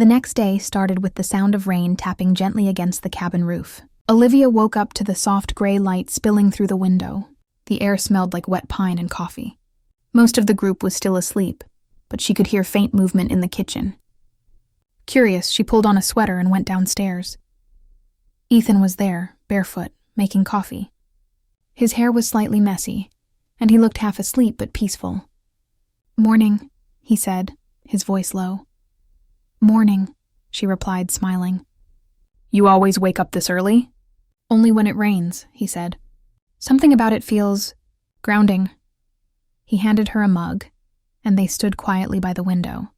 The next day started with the sound of rain tapping gently against the cabin roof. Olivia woke up to the soft gray light spilling through the window. The air smelled like wet pine and coffee. Most of the group was still asleep, but she could hear faint movement in the kitchen. Curious, she pulled on a sweater and went downstairs. Ethan was there, barefoot, making coffee. His hair was slightly messy, and he looked half asleep but peaceful. "Morning," he said, his voice low. "Morning," she replied, smiling. "You always wake up this early?" "Only when it rains," he said. "Something about it feels grounding." He handed her a mug, and they stood quietly by the window,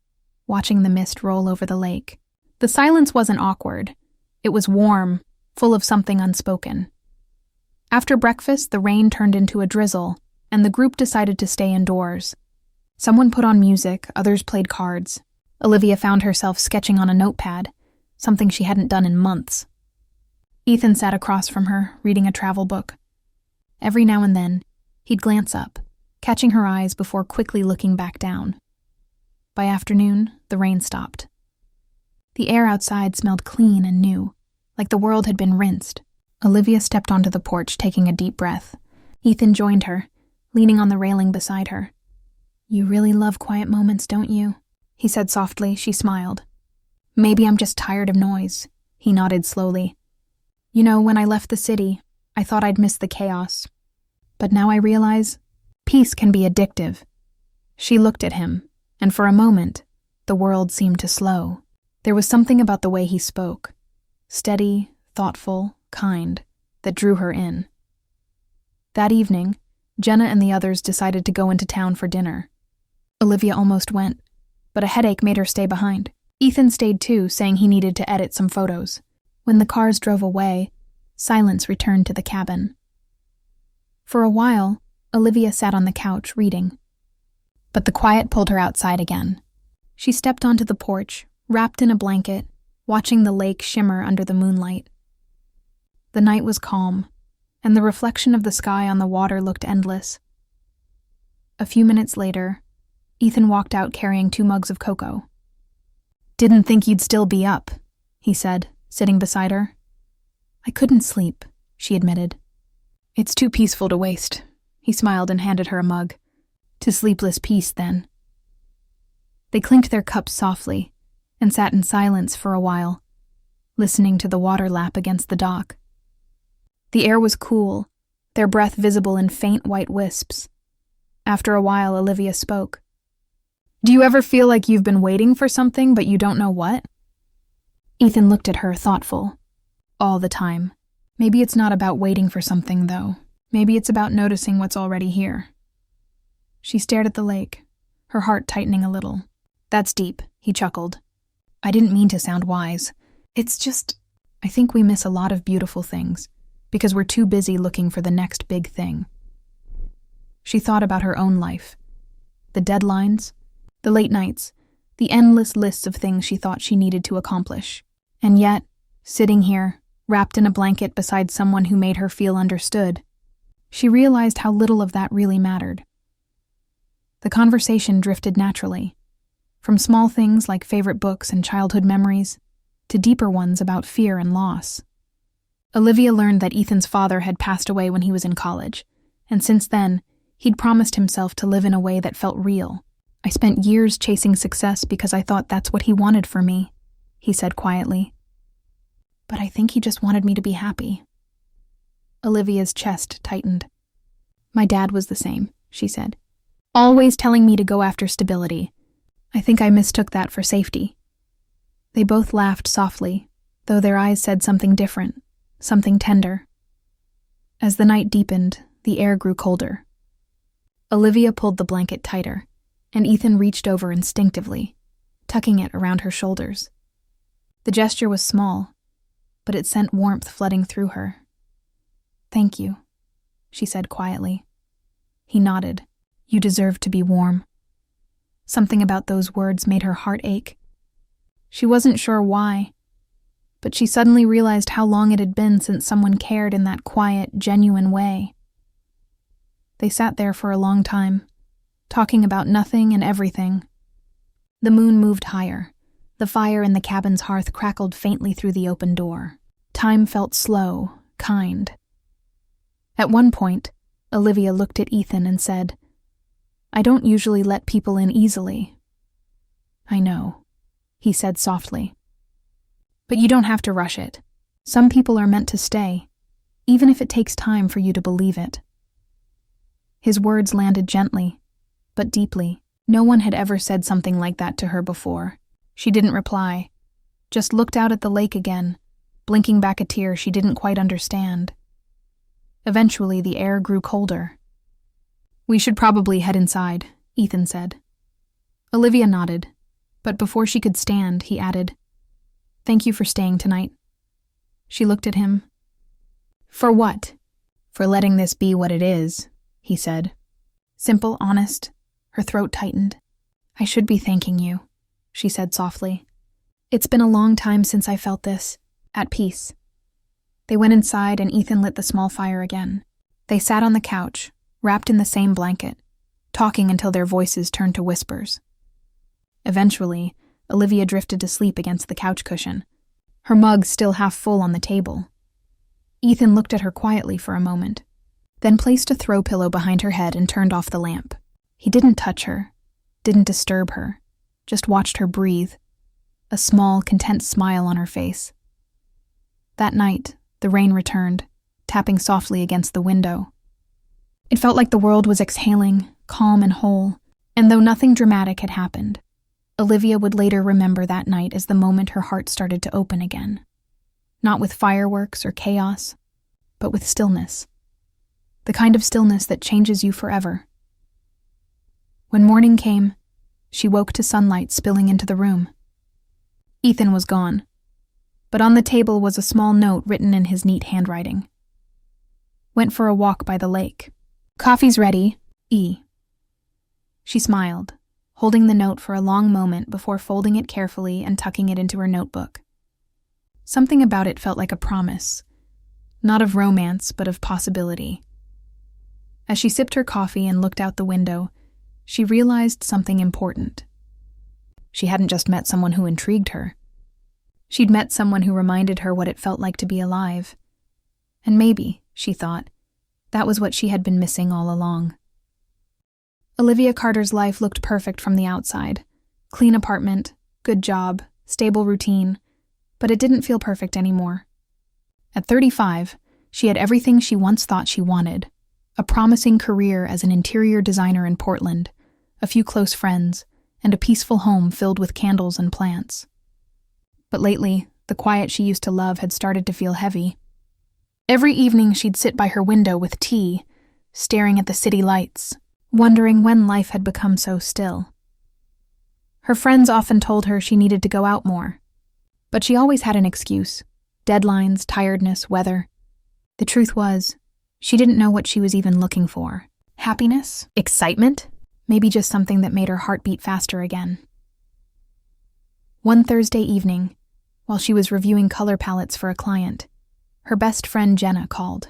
watching the mist roll over the lake. The silence wasn't awkward. It was warm, full of something unspoken. After breakfast, the rain turned into a drizzle, and the group decided to stay indoors. Someone put on music, others played cards. Olivia found herself sketching on a notepad, something she hadn't done in months. Ethan sat across from her, reading a travel book. Every now and then, he'd glance up, catching her eyes before quickly looking back down. By afternoon, the rain stopped. The air outside smelled clean and new, like the world had been rinsed. Olivia stepped onto the porch, taking a deep breath. Ethan joined her, leaning on the railing beside her. "You really love quiet moments, don't you?" he said softly. She smiled. "Maybe I'm just tired of noise." He nodded slowly. "You know, when I left the city, I thought I'd miss the chaos. But now I realize peace can be addictive." She looked at him, and for a moment, the world seemed to slow. There was something about the way he spoke, steady, thoughtful, kind, that drew her in. That evening, Jenna and the others decided to go into town for dinner. Olivia almost went, but a headache made her stay behind. Ethan stayed too, saying he needed to edit some photos. When the cars drove away, silence returned to the cabin. For a while, Olivia sat on the couch reading. But the quiet pulled her outside again. She stepped onto the porch, wrapped in a blanket, watching the lake shimmer under the moonlight. The night was calm, and the reflection of the sky on the water looked endless. A few minutes later, Ethan walked out carrying 2 mugs of cocoa. "Didn't think you'd still be up," he said, sitting beside her. "I couldn't sleep," she admitted. "It's too peaceful to waste." He smiled and handed her a mug. "To sleepless peace, then." They clinked their cups softly and sat in silence for a while, listening to the water lap against the dock. The air was cool, their breath visible in faint white wisps. After a while, Olivia spoke. "Do you ever feel like you've been waiting for something but you don't know what?" Ethan looked at her, thoughtful. "All the time. Maybe it's not about waiting for something, though. Maybe it's about noticing what's already here." She stared at the lake, her heart tightening a little. "That's deep," he chuckled. "I didn't mean to sound wise. It's just, I think we miss a lot of beautiful things, because we're too busy looking for the next big thing." She thought about her own life. The deadlines, the late nights, the endless lists of things she thought she needed to accomplish. And yet, sitting here, wrapped in a blanket beside someone who made her feel understood, she realized how little of that really mattered. The conversation drifted naturally, from small things like favorite books and childhood memories, to deeper ones about fear and loss. Olivia learned that Ethan's father had passed away when he was in college, and since then, he'd promised himself to live in a way that felt real. "I spent years chasing success because I thought that's what he wanted for me," he said quietly. "But I think he just wanted me to be happy." Olivia's chest tightened. "My dad was the same," she said. "Always telling me to go after stability. I think I mistook that for safety." They both laughed softly, though their eyes said something different, something tender. As the night deepened, the air grew colder. Olivia pulled the blanket tighter, and Ethan reached over instinctively, tucking it around her shoulders. The gesture was small, but it sent warmth flooding through her. "Thank you," she said quietly. He nodded. "You deserve to be warm." Something about those words made her heart ache. She wasn't sure why, but she suddenly realized how long it had been since someone cared in that quiet, genuine way. They sat there for a long time, talking about nothing and everything. The moon moved higher, The fire in the cabin's hearth crackled faintly through the open door. Time felt slow, kind. At one point, Olivia looked at Ethan and said, "I don't usually let people in easily." "I know," he said softly. "But you don't have to rush it. Some people are meant to stay, even if it takes time for you to believe it." His words landed gently, but deeply. No one had ever said something like that to her before. She didn't reply, just looked out at the lake again, blinking back a tear she didn't quite understand. Eventually, the air grew colder. "We should probably head inside," Ethan said. Olivia nodded, but before she could stand, he added, "Thank you for staying tonight." She looked at him. "For what?" "For letting this be what it is," he said. Simple, honest. Her throat tightened. "I should be thanking you," she said softly. "It's been a long time since I felt this, at peace." They went inside and Ethan lit the small fire again. They sat on the couch, wrapped in the same blanket, talking until their voices turned to whispers. Eventually, Olivia drifted to sleep against the couch cushion, her mug still half full on the table. Ethan looked at her quietly for a moment, then placed a throw pillow behind her head and turned off the lamp. He didn't touch her, didn't disturb her, just watched her breathe, a small, content smile on her face. That night, the rain returned, tapping softly against the window. It felt like the world was exhaling, calm and whole, and though nothing dramatic had happened, Olivia would later remember that night as the moment her heart started to open again. Not with fireworks or chaos, but with stillness. The kind of stillness that changes you forever. When morning came, she woke to sunlight spilling into the room. Ethan was gone, but on the table was a small note written in his neat handwriting. "Went for a walk by the lake. Coffee's ready, E." She smiled, holding the note for a long moment before folding it carefully and tucking it into her notebook. Something about it felt like a promise, not of romance, but of possibility. As she sipped her coffee and looked out the window, she realized something important. She hadn't just met someone who intrigued her. She'd met someone who reminded her what it felt like to be alive. And maybe, she thought, that was what she had been missing all along. Olivia Carter's life looked perfect from the outside. Clean apartment, good job, stable routine, but it didn't feel perfect anymore. At 35, she had everything she once thought she wanted. A promising career as an interior designer in Portland, a few close friends, and a peaceful home filled with candles and plants. But lately, the quiet she used to love had started to feel heavy. Every evening she'd sit by her window with tea, staring at the city lights, wondering when life had become so still. Her friends often told her she needed to go out more, but she always had an excuse: deadlines, tiredness, weather. The truth was, she didn't know what she was even looking for. Happiness? Excitement? Maybe just something that made her heart beat faster again. One Thursday evening, while she was reviewing color palettes for a client, her best friend Jenna called.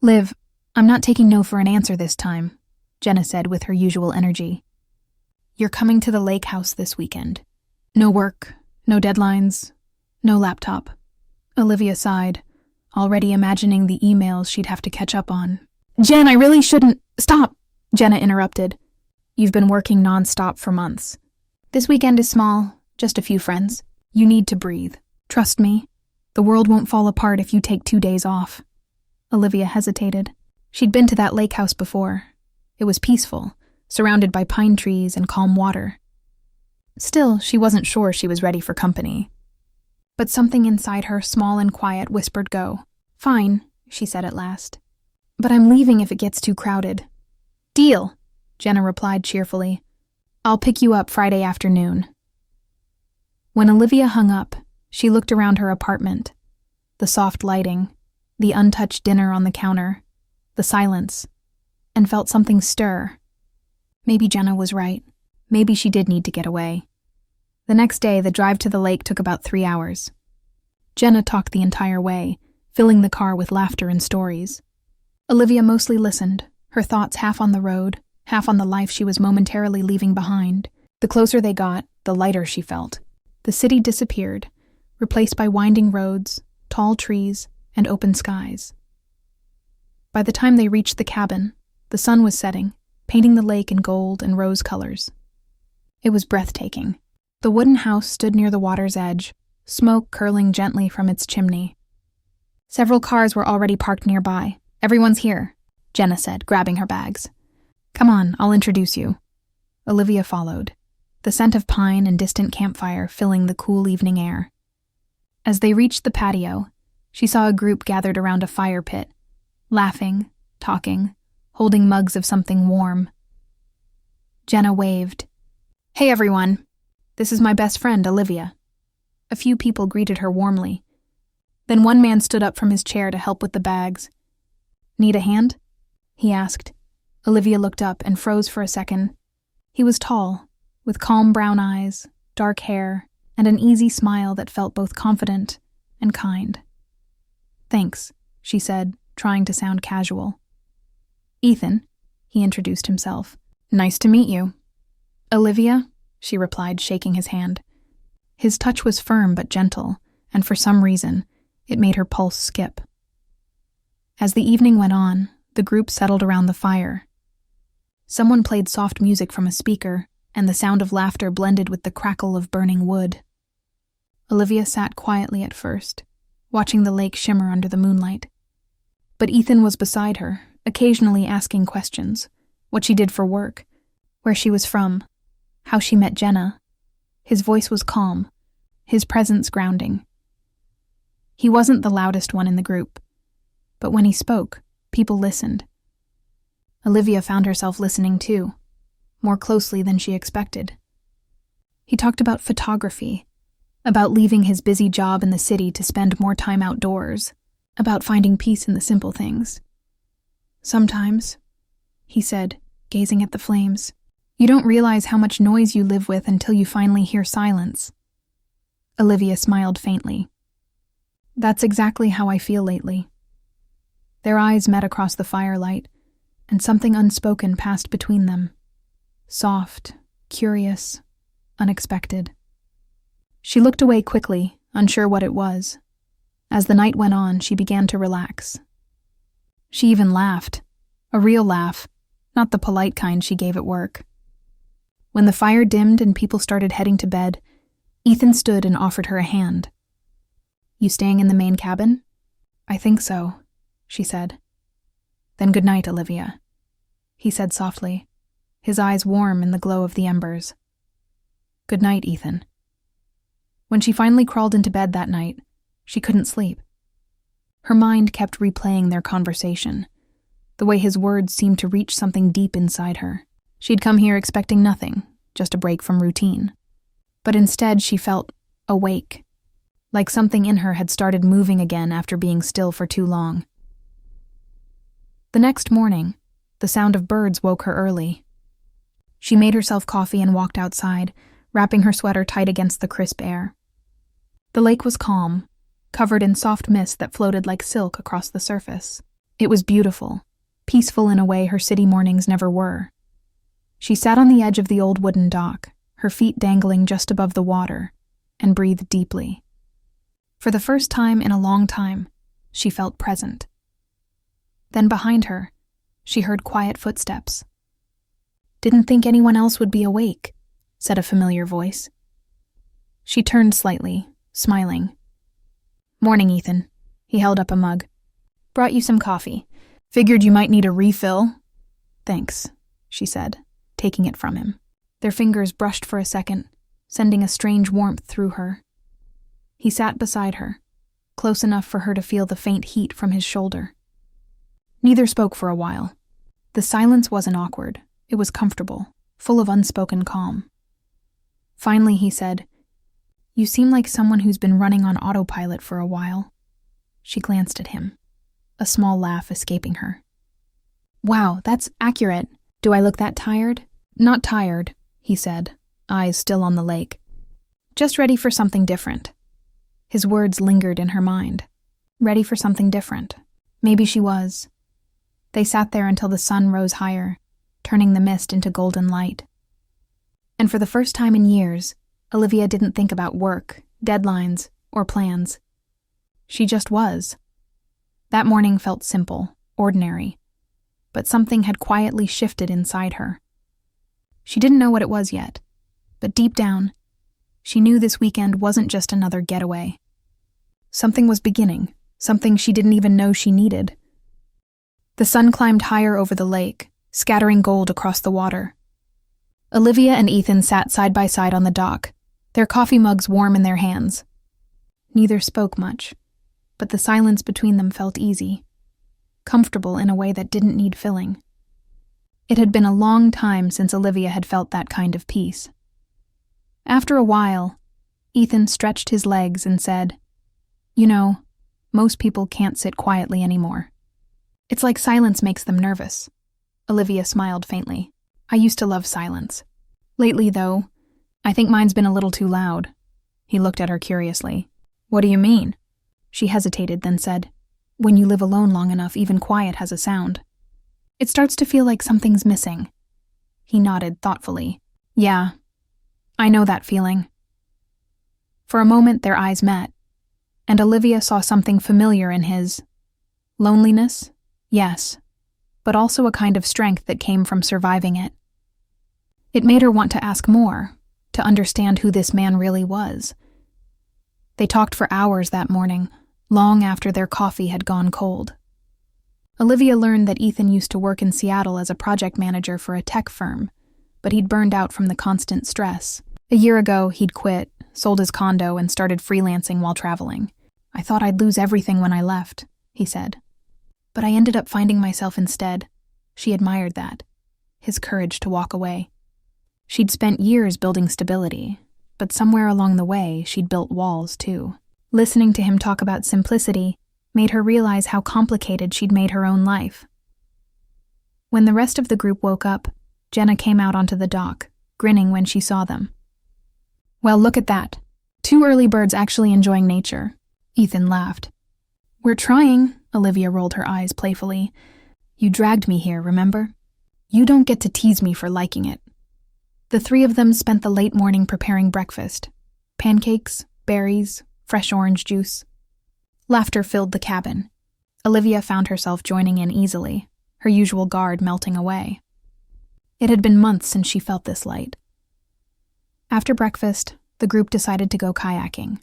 "Liv, I'm not taking no for an answer this time," Jenna said with her usual energy. "You're coming to the lake house this weekend. No work, no deadlines, no laptop." Olivia sighed, already imagining the emails she'd have to catch up on. "Jen, I really shouldn't—" "Stop," Jenna interrupted. "You've been working nonstop for months. This weekend is small, just a few friends. You need to breathe. Trust me, the world won't fall apart if you take 2 days off." Olivia hesitated. She'd been to that lake house before. It was peaceful, surrounded by pine trees and calm water. Still, she wasn't sure she was ready for company. But something inside her, small and quiet, whispered go. "Fine," she said at last. "But I'm leaving if it gets too crowded." "Deal," Jenna replied cheerfully. "I'll pick you up Friday afternoon." When Olivia hung up, she looked around her apartment. The soft lighting, the untouched dinner on the counter, the silence, and felt something stir. Maybe Jenna was right. Maybe she did need to get away. The next day, the drive to the lake took about 3 hours. Jenna talked the entire way, filling the car with laughter and stories. Olivia mostly listened, her thoughts half on the road, half on the life she was momentarily leaving behind. The closer they got, the lighter she felt. The city disappeared, replaced by winding roads, tall trees, and open skies. By the time they reached the cabin, the sun was setting, painting the lake in gold and rose colors. It was breathtaking. The wooden house stood near the water's edge, smoke curling gently from its chimney. Several cars were already parked nearby. "Everyone's here," Jenna said, grabbing her bags. "Come on, I'll introduce you." Olivia followed, the scent of pine and distant campfire filling the cool evening air. As they reached the patio, she saw a group gathered around a fire pit, laughing, talking, holding mugs of something warm. Jenna waved. "Hey everyone, this is my best friend, Olivia." A few people greeted her warmly. Then one man stood up from his chair to help with the bags. "Need a hand?" he asked. Olivia looked up and froze for a second. He was tall, with calm brown eyes, dark hair, and an easy smile that felt both confident and kind. "Thanks," she said, trying to sound casual. "Ethan," he introduced himself. "Nice to meet you." "Olivia," she replied, shaking his hand. His touch was firm but gentle, and for some reason, it made her pulse skip. As the evening went on, the group settled around the fire. Someone played soft music from a speaker, and the sound of laughter blended with the crackle of burning wood. Olivia sat quietly at first, watching the lake shimmer under the moonlight. But Ethan was beside her, occasionally asking questions: what she did for work, where she was from, how she met Jenna. His voice was calm, his presence grounding. He wasn't the loudest one in the group, but when he spoke, people listened. Olivia found herself listening too, more closely than she expected. He talked about photography, about leaving his busy job in the city to spend more time outdoors, about finding peace in the simple things. "Sometimes," he said, gazing at the flames, "you don't realize how much noise you live with until you finally hear silence." Olivia smiled faintly. "That's exactly how I feel lately." Their eyes met across the firelight, and something unspoken passed between them. Soft, curious, unexpected. She looked away quickly, unsure what it was. As the night went on, she began to relax. She even laughed. A real laugh, not the polite kind she gave at work. When the fire dimmed and people started heading to bed, Ethan stood and offered her a hand. "You staying in the main cabin?" "I think so," she said. "Then good night, Olivia," he said softly, his eyes warm in the glow of the embers. "Good night, Ethan." When she finally crawled into bed that night, she couldn't sleep. Her mind kept replaying their conversation, the way his words seemed to reach something deep inside her. She'd come here expecting nothing, just a break from routine. But instead she felt awake, like something in her had started moving again after being still for too long. The next morning, the sound of birds woke her early. She made herself coffee and walked outside, wrapping her sweater tight against the crisp air. The lake was calm, covered in soft mist that floated like silk across the surface. It was beautiful, peaceful in a way her city mornings never were. She sat on the edge of the old wooden dock, her feet dangling just above the water, and breathed deeply. For the first time in a long time, she felt present. Then behind her, she heard quiet footsteps. "Didn't think anyone else would be awake," said a familiar voice. She turned slightly, smiling. "Morning, Ethan." He held up a mug. "Brought you some coffee. Figured you might need a refill." "Thanks," she said, taking it from him. Their fingers brushed for a second, sending a strange warmth through her. He sat beside her, close enough for her to feel the faint heat from his shoulder. Neither spoke for a while. The silence wasn't awkward. It was comfortable, full of unspoken calm. Finally, he said, "You seem like someone who's been running on autopilot for a while." She glanced at him, a small laugh escaping her. "Wow, that's accurate. Do I look that tired?" "Not tired," he said, eyes still on the lake. "Just ready for something different." His words lingered in her mind. Ready for something different. Maybe she was. They sat there until the sun rose higher, turning the mist into golden light. And for the first time in years, Olivia didn't think about work, deadlines, or plans. She just was. That morning felt simple, ordinary, but something had quietly shifted inside her. She didn't know what it was yet, but deep down, she knew this weekend wasn't just another getaway. Something was beginning, something she didn't even know she needed. The sun climbed higher over the lake, scattering gold across the water. Olivia and Ethan sat side by side on the dock, their coffee mugs warm in their hands. Neither spoke much, but the silence between them felt easy, comfortable in a way that didn't need filling. It had been a long time since Olivia had felt that kind of peace. After a while, Ethan stretched his legs and said, "You know, most people can't sit quietly anymore. It's like silence makes them nervous." Olivia smiled faintly. "I used to love silence. Lately, though, I think mine's been a little too loud." He looked at her curiously. "What do you mean?" She hesitated, then said, "When you live alone long enough, even quiet has a sound. It starts to feel like something's missing." He nodded thoughtfully. "Yeah, I know that feeling." For a moment their eyes met, and Olivia saw something familiar in his. Loneliness, yes, but also a kind of strength that came from surviving it. It made her want to ask more, to understand who this man really was. They talked for hours that morning, long after their coffee had gone cold. Olivia learned that Ethan used to work in Seattle as a project manager for a tech firm, but he'd burned out from the constant stress. A year ago, he'd quit, sold his condo, and started freelancing while traveling. "I thought I'd lose everything when I left," he said. "But I ended up finding myself instead." She admired that, his courage to walk away. She'd spent years building stability, but somewhere along the way, she'd built walls too. Listening to him talk about simplicity made her realize how complicated she'd made her own life. When the rest of the group woke up, Jenna came out onto the dock, grinning when she saw them. "Well, look at that. 2 early birds actually enjoying nature." Ethan laughed. "We're trying," Olivia rolled her eyes playfully. "You dragged me here, remember? You don't get to tease me for liking it." The 3 of them spent the late morning preparing breakfast. Pancakes, berries, fresh orange juice. Laughter filled the cabin. Olivia found herself joining in easily, her usual guard melting away. It had been months since she felt this light. After breakfast, the group decided to go kayaking.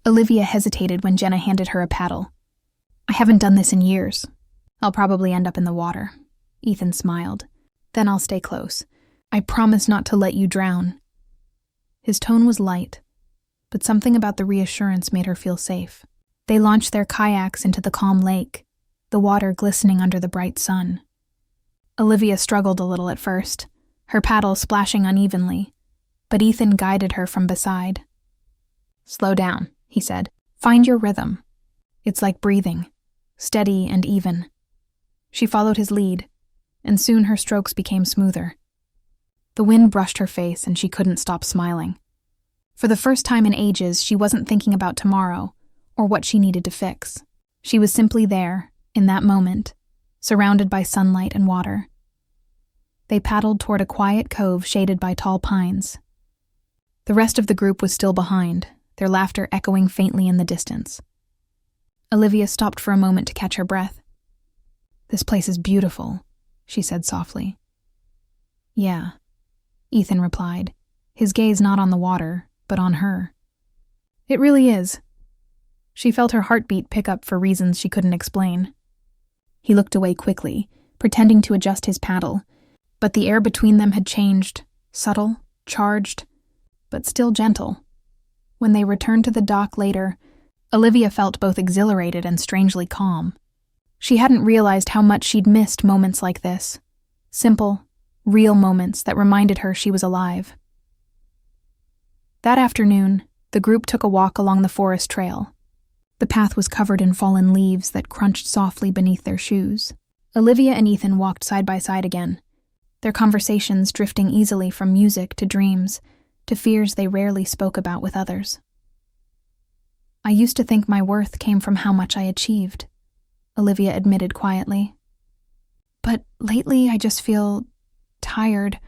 Olivia hesitated when Jenna handed her a paddle. "I haven't done this in years. I'll probably end up in the water." Ethan smiled. "Then I'll stay close. I promise not to let you drown." His tone was light, but something about the reassurance made her feel safe. They launched their kayaks into the calm lake, the water glistening under the bright sun. Olivia struggled a little at first, her paddle splashing unevenly, but Ethan guided her from beside. "Slow down," he said. "Find your rhythm. It's like breathing, steady and even." She followed his lead, and soon her strokes became smoother. The wind brushed her face and she couldn't stop smiling. For the first time in ages, she wasn't thinking about tomorrow or what she needed to fix. She was simply there, in that moment, surrounded by sunlight and water. They paddled toward a quiet cove shaded by tall pines. The rest of the group was still behind, their laughter echoing faintly in the distance. Olivia stopped for a moment to catch her breath. "This place is beautiful," she said softly. "Yeah," Ethan replied, his gaze not on the water, but on her. "It really is." She felt her heartbeat pick up for reasons she couldn't explain. He looked away quickly, pretending to adjust his paddle, but the air between them had changed, subtle, charged, but still gentle. When they returned to the dock later, Olivia felt both exhilarated and strangely calm. She hadn't realized how much she'd missed moments like this. Simple, real moments that reminded her she was alive. That afternoon, the group took a walk along the forest trail. The path was covered in fallen leaves that crunched softly beneath their shoes. Olivia and Ethan walked side by side again, their conversations drifting easily from music to dreams to fears they rarely spoke about with others. "I used to think my worth came from how much I achieved," Olivia admitted quietly. "But lately I just feel tired,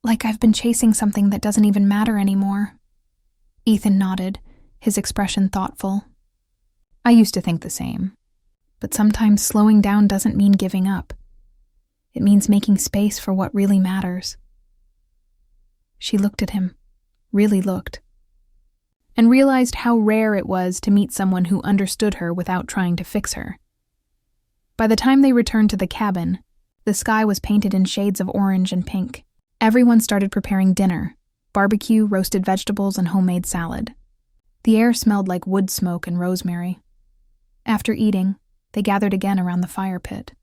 Like I've been chasing something that doesn't even matter anymore. Ethan nodded, his expression thoughtful. I used to think the same. But sometimes slowing down doesn't mean giving up. It means making space for what really matters. She looked at him, really looked, and realized how rare it was to meet someone who understood her without trying to fix her. By the time they returned to the cabin, the sky was painted in shades of orange and pink. Everyone started preparing dinner: barbecue, roasted vegetables, and homemade salad. The air smelled like wood smoke and rosemary. After eating, they gathered again around the fire pit.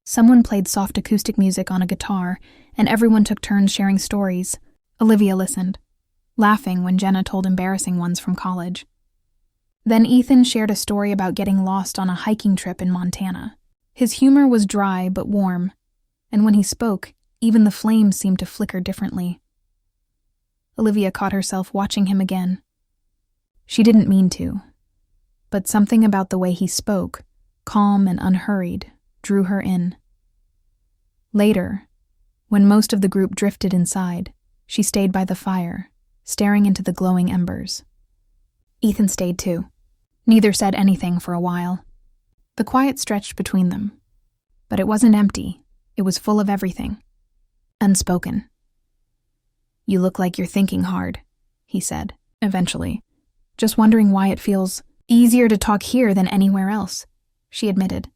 Someone played soft acoustic music on a guitar, and everyone took turns sharing stories. Olivia listened, laughing when Jenna told embarrassing ones from college. Then Ethan shared a story about getting lost on a hiking trip in Montana. His humor was dry but warm, and when he spoke, even the flames seemed to flicker differently. Olivia caught herself watching him again. She didn't mean to, but something about the way he spoke, calm and unhurried, drew her in. Later, when most of the group drifted inside, she stayed by the fire, staring into the glowing embers. Ethan stayed too. Neither said anything for a while. The quiet stretched between them. But it wasn't empty. It was full of everything. Unspoken. "You look like you're thinking hard," he said, eventually. "Just wondering why it feels easier to talk here than anywhere else," she admitted.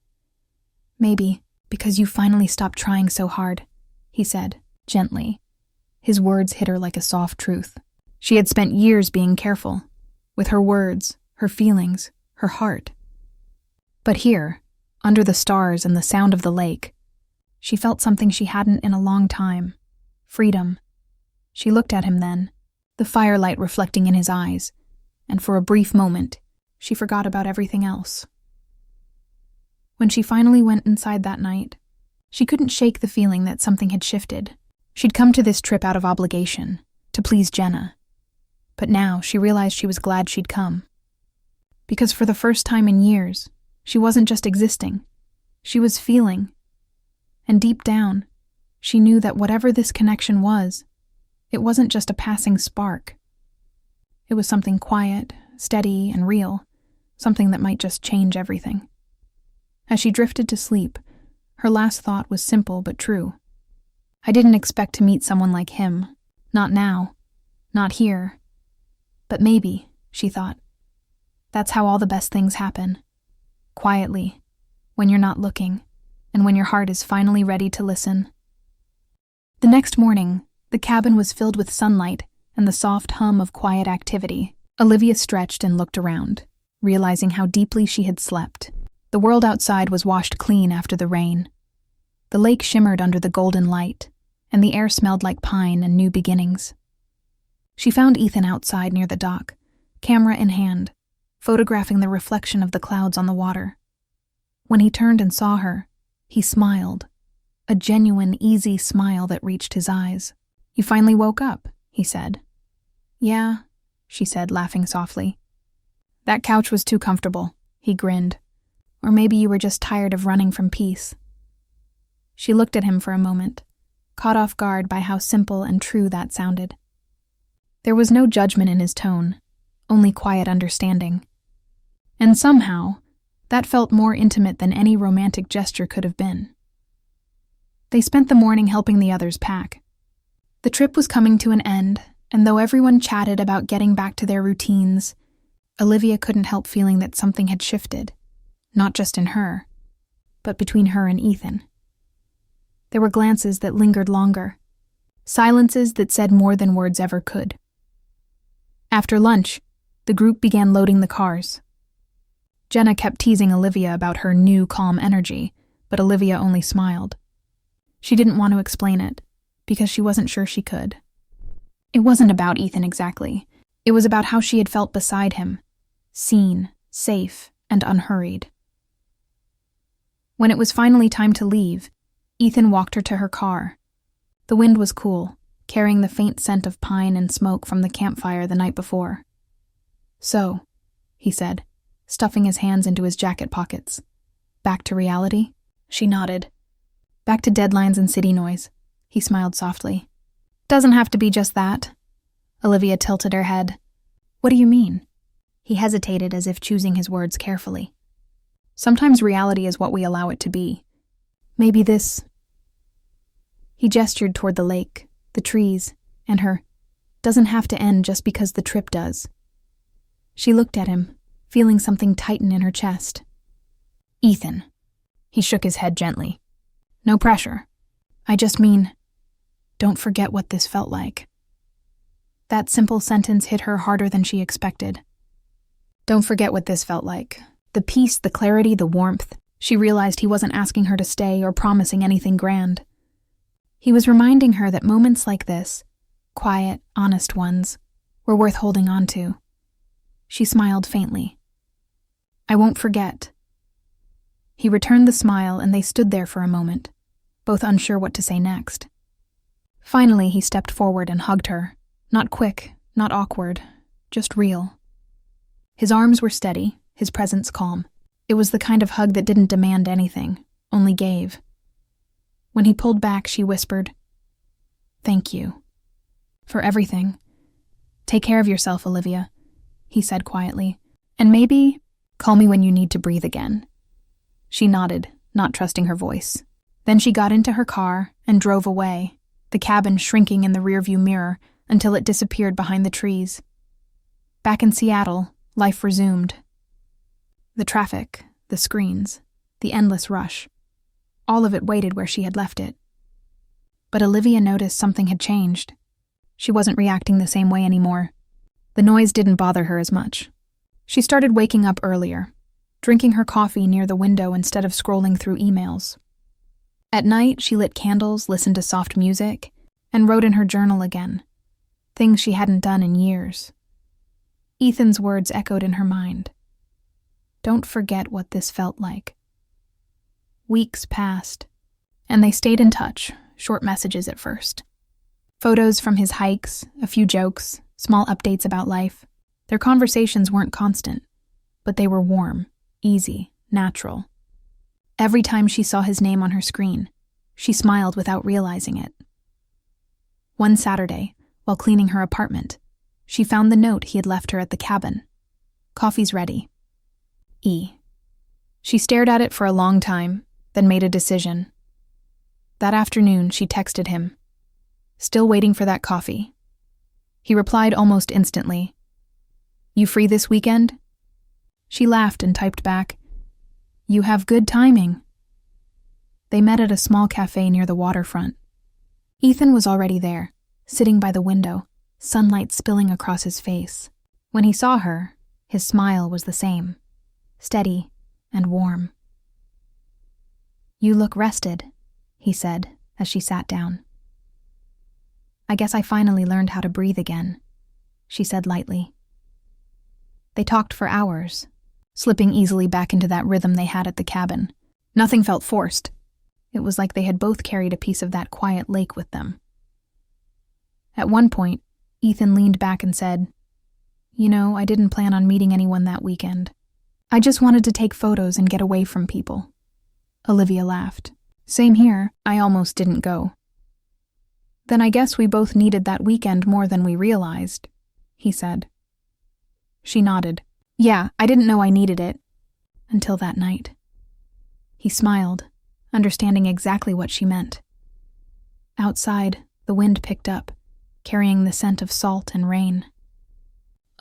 "Maybe because you finally stopped trying so hard," he said, gently. His words hit her like a soft truth. She had spent years being careful, with her words, her feelings, her heart. But here, under the stars and the sound of the lake, she felt something she hadn't in a long time: freedom. She looked at him then, the firelight reflecting in his eyes, and for a brief moment, she forgot about everything else. When she finally went inside that night, she couldn't shake the feeling that something had shifted. She'd come to this trip out of obligation, to please Jenna. But now she realized she was glad she'd come. Because for the first time in years, she wasn't just existing, she was feeling. And deep down, she knew that whatever this connection was, it wasn't just a passing spark. It was something quiet, steady, and real, something that might just change everything. As she drifted to sleep, her last thought was simple but true. I didn't expect to meet someone like him. Not now. Not here. But maybe, she thought. That's how all the best things happen. Quietly, when you're not looking, and when your heart is finally ready to listen. The next morning, the cabin was filled with sunlight and the soft hum of quiet activity. Olivia stretched and looked around, realizing how deeply she had slept. The world outside was washed clean after the rain. The lake shimmered under the golden light, and the air smelled like pine and new beginnings. She found Ethan outside near the dock, camera in hand, photographing the reflection of the clouds on the water. When he turned and saw her, he smiled, a genuine, easy smile that reached his eyes. "You finally woke up," he said. "Yeah," she said, laughing softly. "That couch was too comfortable," he grinned. "Or maybe you were just tired of running from peace." She looked at him for a moment, caught off guard by how simple and true that sounded. There was no judgment in his tone, only quiet understanding. And somehow, that felt more intimate than any romantic gesture could have been. They spent the morning helping the others pack. The trip was coming to an end, and though everyone chatted about getting back to their routines, Olivia couldn't help feeling that something had shifted, not just in her, but between her and Ethan. There were glances that lingered longer, silences that said more than words ever could. After lunch, the group began loading the cars. Jenna kept teasing Olivia about her new calm energy, but Olivia only smiled. She didn't want to explain it, because she wasn't sure she could. It wasn't about Ethan exactly. It was about how she had felt beside him, seen, safe, and unhurried. When it was finally time to leave, Ethan walked her to her car. The wind was cool, carrying the faint scent of pine and smoke from the campfire the night before. "So," he said, stuffing his hands into his jacket pockets. "Back to reality?" She nodded. "Back to deadlines and city noise," he smiled softly. Doesn't have to be just that. Olivia tilted her head. What do you mean? He hesitated as if choosing his words carefully. Sometimes reality is what we allow it to be. Maybe this... He gestured toward the lake, the trees, and her doesn't have to end just because the trip does. She looked at him, feeling something tighten in her chest. Ethan. He shook his head gently. No pressure. I just mean, don't forget what this felt like. That simple sentence hit her harder than she expected. Don't forget what this felt like. The peace, the clarity, the warmth. She realized he wasn't asking her to stay or promising anything grand. He was reminding her that moments like this, quiet, honest ones, were worth holding on to. She smiled faintly. I won't forget. He returned the smile and they stood there for a moment, both unsure what to say next. Finally, he stepped forward and hugged her. Not quick, not awkward, just real. His arms were steady, his presence calm. It was the kind of hug that didn't demand anything, only gave. When he pulled back, she whispered, Thank you. For everything. Take care of yourself, Olivia, he said quietly. And maybe call me when you need to breathe again. She nodded, not trusting her voice. Then she got into her car and drove away, the cabin shrinking in the rearview mirror until it disappeared behind the trees. Back in Seattle, life resumed. The traffic, the screens, the endless rush. All of it waited where she had left it. But Olivia noticed something had changed. She wasn't reacting the same way anymore. The noise didn't bother her as much. She started waking up earlier, drinking her coffee near the window instead of scrolling through emails. At night, she lit candles, listened to soft music, and wrote in her journal again, things she hadn't done in years. Ethan's words echoed in her mind. Don't forget what this felt like. Weeks passed, and they stayed in touch, short messages at first. Photos from his hikes, a few jokes, small updates about life. Their conversations weren't constant, but they were warm, easy, natural. Every time she saw his name on her screen, she smiled without realizing it. One Saturday, while cleaning her apartment, she found the note he had left her at the cabin. Coffee's ready. E. She stared at it for a long time, then made a decision. That afternoon, she texted him, still waiting for that coffee. He replied almost instantly, You free this weekend? She laughed and typed back, You have good timing. They met at a small cafe near the waterfront. Ethan was already there, sitting by the window, sunlight spilling across his face. When he saw her, his smile was the same, steady and warm. You look rested, he said as she sat down. I guess I finally learned how to breathe again, she said lightly. They talked for hours, slipping easily back into that rhythm they had at the cabin. Nothing felt forced. It was like they had both carried a piece of that quiet lake with them. At one point, Ethan leaned back and said, I didn't plan on meeting anyone that weekend. I just wanted to take photos and get away from people. Olivia laughed. Same here, I almost didn't go. Then I guess we both needed that weekend more than we realized, he said. She nodded. Yeah, I didn't know I needed it. Until that night. He smiled, understanding exactly what she meant. Outside, the wind picked up, carrying the scent of salt and rain.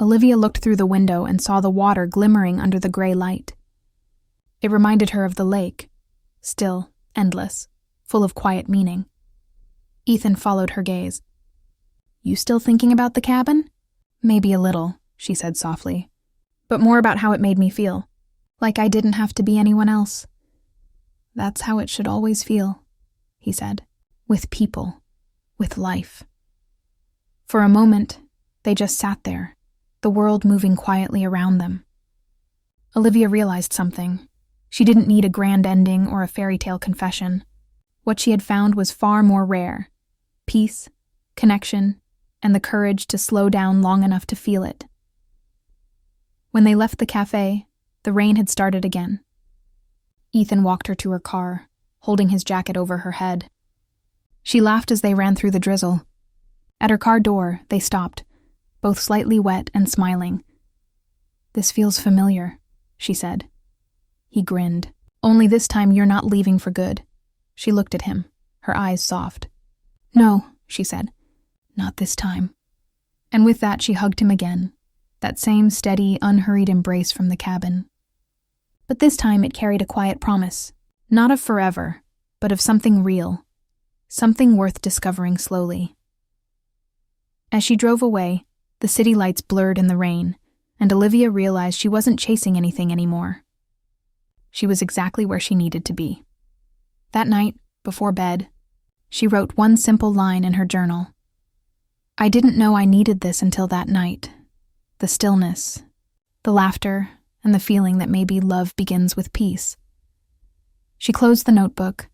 Olivia looked through the window and saw the water glimmering under the gray light. It reminded her of the lake, still, endless, full of quiet meaning. Ethan followed her gaze. You still thinking about the cabin? Maybe a little, she said softly, but more about how it made me feel, like I didn't have to be anyone else. That's how it should always feel, he said, with people, with life. For a moment, they just sat there, the world moving quietly around them. Olivia realized something. She didn't need a grand ending or a fairy tale confession. What she had found was far more rare. Peace, connection, and the courage to slow down long enough to feel it. When they left the cafe, the rain had started again. Ethan walked her to her car, holding his jacket over her head. She laughed as they ran through the drizzle. At her car door, they stopped, both slightly wet and smiling. "This feels familiar," she said. He grinned. "Only this time you're not leaving for good." She looked at him, her eyes soft. "No," she said. "Not this time." And with that she hugged him again, that same steady, unhurried embrace from the cabin. But this time it carried a quiet promise, not of forever, but of something real, something worth discovering slowly. As she drove away, the city lights blurred in the rain, and Olivia realized she wasn't chasing anything anymore. She was exactly where she needed to be. That night, before bed, she wrote one simple line in her journal. "I didn't know I needed this until that night. The stillness, the laughter, and the feeling that maybe love begins with peace." She closed the notebook,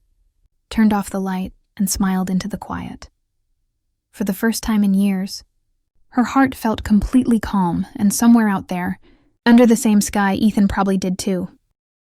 turned off the light, and smiled into the quiet. For the first time in years, her heart felt completely calm, and somewhere out there, under the same sky, Ethan probably did too.